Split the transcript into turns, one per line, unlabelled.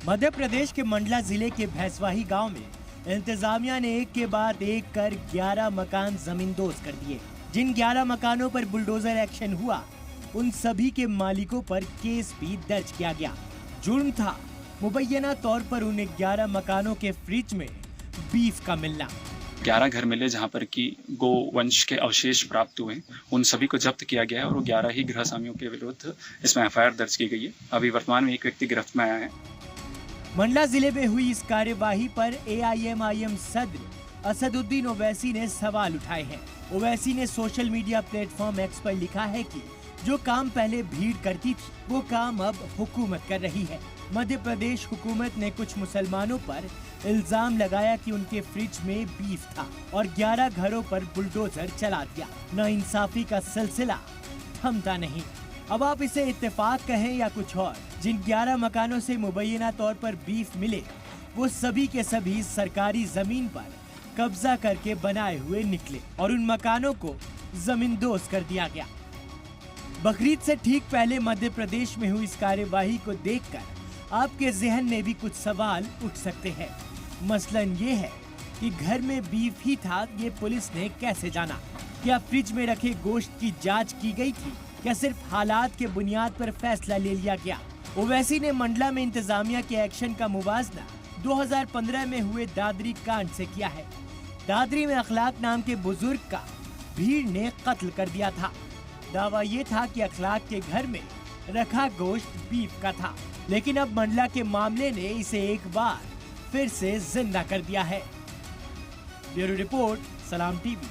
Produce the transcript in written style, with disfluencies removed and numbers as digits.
मध्य प्रदेश के मंडला जिले के भैंसवाही गांव में इंतजामिया ने एक के बाद एक कर 11 मकान जमींदोज कर दिए। जिन 11 मकानों पर बुलडोजर एक्शन हुआ, उन सभी के मालिकों पर केस भी दर्ज किया गया। जुर्म था मुबैना तौर पर उन्हें 11 मकानों के फ्रिज में बीफ का मिलना।
11 घर मिले जहां पर कि गो वंश के अवशेष प्राप्त हुए, उन सभी को जब्त किया गया है और वो 11 ही गृह स्वामियों के विरुद्ध इसमें एफआईआर दर्ज की गई है। अभी वर्तमान में एक व्यक्ति गिरफ्त में आया है।
मंडला जिले में हुई इस कार्यवाही पर AIMIM सदर असदुद्दीन ओवैसी ने सवाल उठाए हैं। ओवैसी ने सोशल मीडिया प्लेटफॉर्म X पर लिखा है कि जो काम पहले भीड़ करती थी, वो काम अब हुकूमत कर रही है। मध्य प्रदेश हुकूमत ने कुछ मुसलमानों पर इल्जाम लगाया कि उनके फ्रिज में बीफ था और 11 घरों पर बुलडोजर चला दिया। नाइंसाफी का सिलसिला थमता नहीं। अब आप इसे इत्तेफाक कहें या कुछ और, जिन 11 मकानों से मुबैना तौर पर बीफ मिले, वो सभी के सभी सरकारी जमीन पर कब्जा करके बनाए हुए निकले और उन मकानों को जमींदोज कर दिया गया। बकरीद से ठीक पहले मध्य प्रदेश में हुई इस कार्यवाही को देखकर आपके जहन में भी कुछ सवाल उठ सकते हैं। मसलन ये है कि घर में बीफ ही था, ये पुलिस ने कैसे जाना? क्या फ्रिज में रखे गोश्त की जांच की गई थी या सिर्फ हालात के बुनियाद पर फैसला ले लिया गया? ओवैसी ने मंडला में इंतजामिया के एक्शन का मुवाजना 2015 में हुए दादरी कांड से किया है। दादरी में अखलाक नाम के बुजुर्ग का भीड़ ने कत्ल कर दिया था। दावा ये था कि अखलाक के घर में रखा गोश्त बीफ का था, लेकिन अब मंडला के मामले ने इसे एक बार फिर से जिंदा कर दिया है। ब्यूरो रिपोर्ट, सलाम टीवी।